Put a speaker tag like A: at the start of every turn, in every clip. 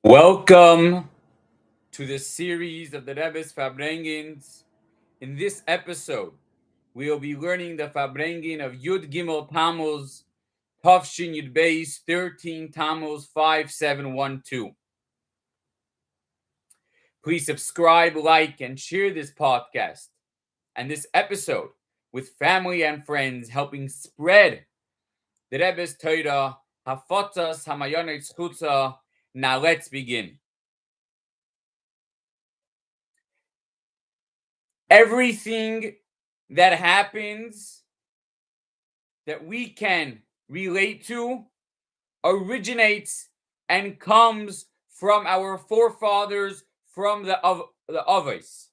A: Welcome to the series of the Rebbe's Farbrengens. In this episode, we will be learning the Farbrengen of Yud Gimel Tammuz, Tafshin Yud Beis 13 Tammuz 5712. Please subscribe, like, and share this podcast and this episode with family and friends, helping spread the Rebbe's Torah, Hafotzas Hamayonet Chutza. Now let's begin. Everything that happens that we can relate to originates and comes from our forefathers, from the Avos.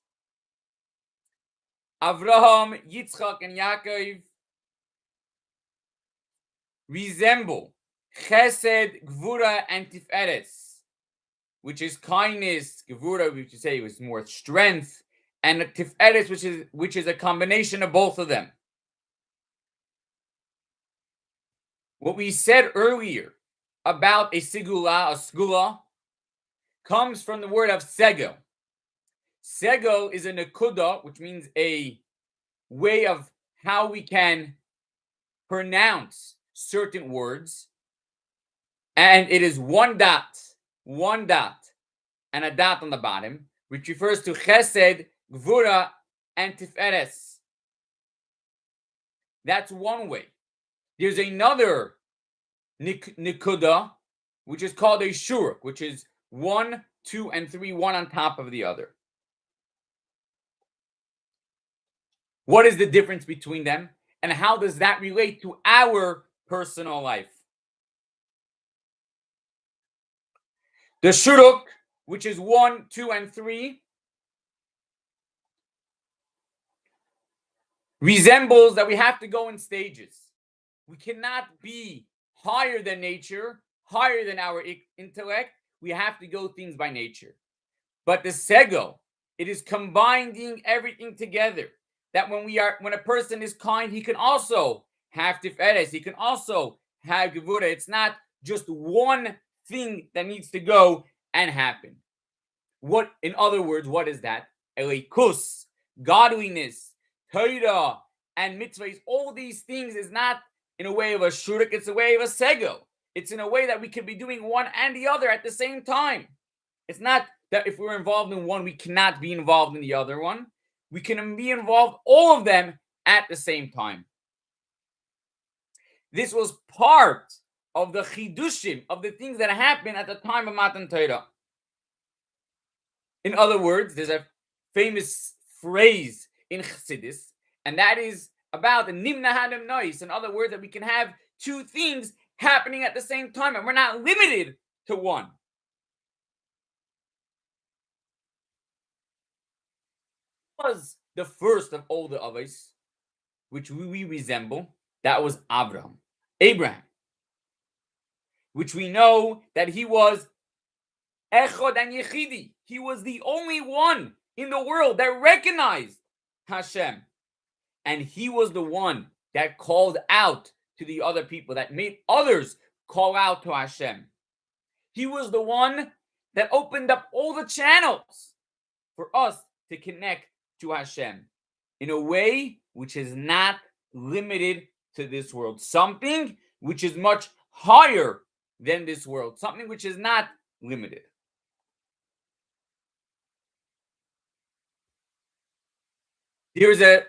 A: Avraham, Yitzchak, and Yaakov resemble Chesed, Gvura, and Tiferes, which is kindness. Gvura, we should say, was more strength, and Tiferes, which is a combination of both of them. What we said earlier about a skula, comes from the word of segel. Segel is a nekuda, which means a way of how we can pronounce certain words. And it is one dot, and a dot on the bottom, which refers to chesed, gvura, and tiferes. That's one way. There's another nikuda, which is called a shuruk, which is 1, 2, and 3, one on top of the other. What is the difference between them, and how does that relate to our personal life? The shuruk, which is 1, 2, and 3, resembles that we have to go in stages. We cannot be higher than nature, higher than our intellect. We have to go things by nature. But the segel, it is combining everything together. That when a person is kind, he can also have tiferes. He can also have gevura. It's not just one thing that needs to go and happen. In other words, what is that? Elikus, godliness, Torah, and mitzvahs. All these things is not in a way of a shuruk, it's a way of a segel. It's in a way that we could be doing one and the other at the same time. It's not that if we're involved in one, we cannot be involved in the other one. We can be involved, all of them, at the same time. This was part of the chidushim, of the things that happened at the time of Matan Torah. In other words, there's a famous phrase in Chassidus, and that is about the nimna hanem nois. In other words, that we can have two things happening at the same time, and we're not limited to one. Was the first of all the Avos, which we resemble, that was Abraham, which we know that he was Echad and Yechidi. He was the only one in the world that recognized Hashem. And he was the one that called out to the other people, that made others call out to Hashem. He was the one that opened up all the channels for us to connect to Hashem in a way which is not limited to this world. Something which is much higher than this world. Something which is not limited. There's a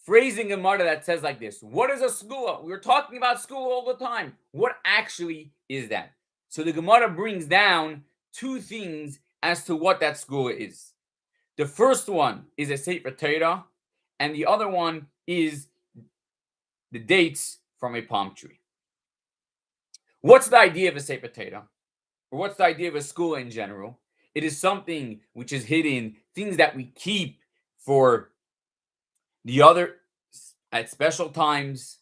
A: phrasing in Gemara that says like this: what is a skula? We're talking about school all the time. What actually is that? So the Gemara brings down two things as to what that skula is. The first one is a Sefer Torah, and the other one is the dates from a palm tree. What's the idea of a Sefer Torah? Or what's the idea of a skula in general? It is something which is hidden, things that we keep for the other at special times,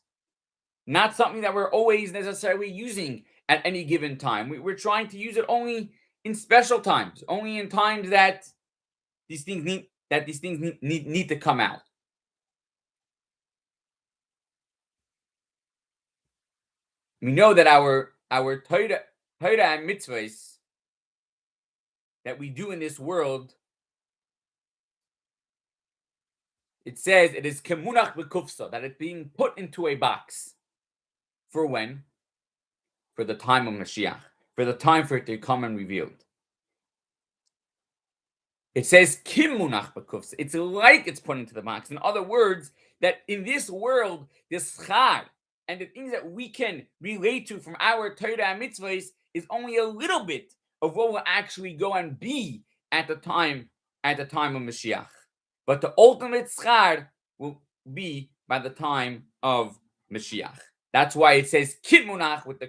A: not something that we're always necessarily using at any given time. We're trying to use it only in special times, only in times that these things need to come out. We know that our Torah and mitzvahs that we do in this world, it says it is kemunach bekufsa, that it's being put into a box. For when? For the time of Mashiach, for the time for it to come and revealed. It says kimunach bekufsa. It's like it's put into the box. In other words, that in this world, the schar and the things that we can relate to from our Torah and mitzvahs is only a little bit of what will actually go and be at the time of Mashiach. But the ultimate schar will be by the time of Mashiach. That's why it says kimunach with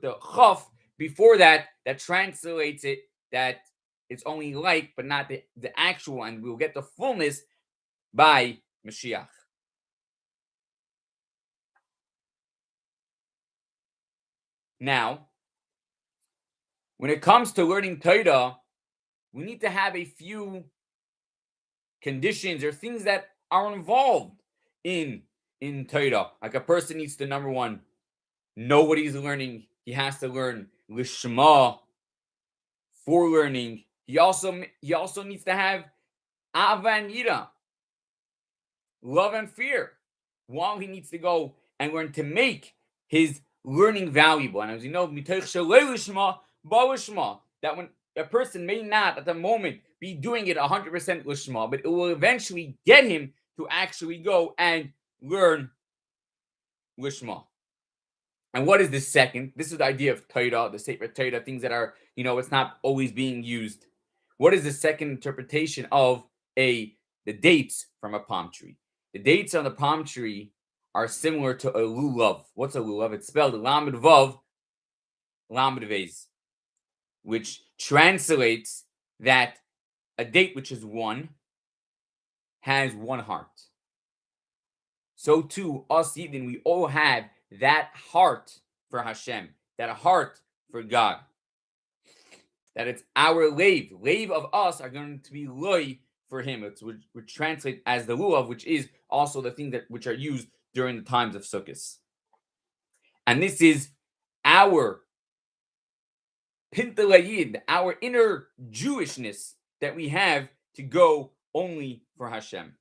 A: the chaf before that translates it that it's only like, but not the actual, and we'll get the fullness by Mashiach. Now, when it comes to learning Torah, we need to have a few conditions or things that are involved in Torah. Like a person needs to, number one, know what he's learning. He has to learn lishma for learning. He also needs to have ava and yira, love and fear, while he needs to go and learn to make his learning valuable. And as you know, that when a person may not at the moment be doing it 100% lishma, but it will eventually get him to actually go and learn lishma. And what is the second? This is the idea of Torah, the Sefer Torah, things that are, it's not always being used. What is the second interpretation of the dates from a palm tree? The dates on the palm tree are similar to a lulav. What's a lulav? It's spelled lamed vav, lamed vez, which translates that a date which is one has one heart. So too, us Yidden, we all have that heart for Hashem, that heart for God. That it's our lave of us are going to be loy for Him. It's which translate as the lulav, which is also the thing which are used during the times of Sukkot. And this is our pintalayid, our inner Jewishness that we have to go only for Hashem.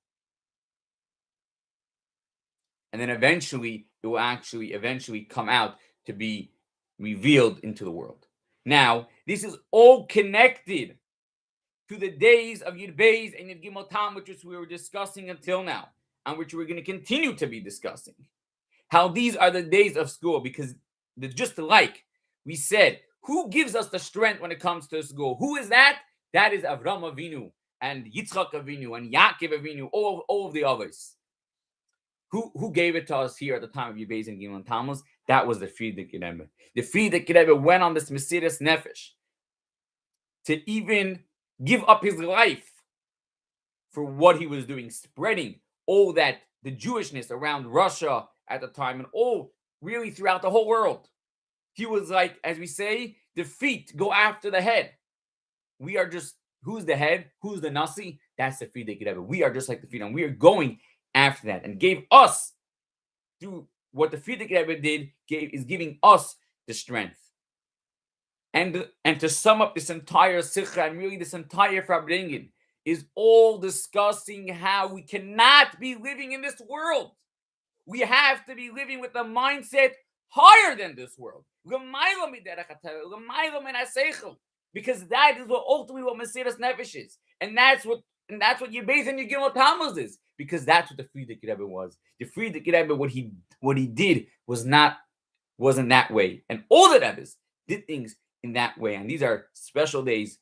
A: And then eventually, it will actually eventually come out to be revealed into the world. Now, this is all connected to the days of Yud Beis and Yud Gimel Tammuz, which we were discussing until now, and which we're going to continue to be discussing. How these are the days of school, because just like we said, who gives us the strength when it comes to school? Who is that? That is Avram Avinu and Yitzchak Avinu and Yaakov Avinu, all of the others. Who gave it to us here at the time of Yud Beis and Gimel Tammuz? That was the Friedrich Rebbe. The Friedrich Rebbe went on this Mesiras Nefesh to even give up his life for what he was doing, spreading all that, the Jewishness around Russia at the time and all really throughout the whole world. He was like, as we say, the feet go after the head. We are just, who's the head? Who's the Nasi? That's the Friedrich Rebbe. We are just like the feet, and we are going after that, and gave us, through what the Friedrich Rebbe did, is giving us the strength. And to sum up this entire sikha, and really this entire Farbringen, is all discussing how we cannot be living in this world. We have to be living with a mindset higher than this world. Because that is what ultimately what Mesiras Nefesh is. And that's what Yud Beis and Yud Gimel Tammuz is. Because that's what the Friedrich Rebbe was. The Friedrich Rebbe, what he did wasn't that way. And all the Rebbes did things in that way. And these are special days,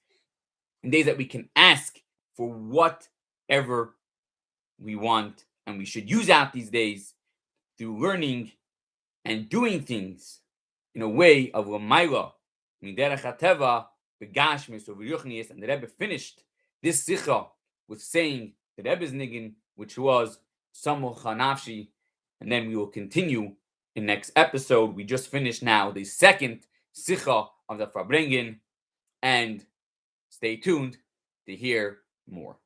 A: and days that we can ask for whatever we want. And we should use out these days through learning and doing things in a way of Lamaila, Miderech HaTeva, Begashmis, or V'ruchnius. And the Rebbe finished this Sikha with saying the Rebbe's Niggin, which was Samuch HaNafshi, and then we will continue in next episode. We just finished now the second Sikha of the Farbringen, and stay tuned to hear more.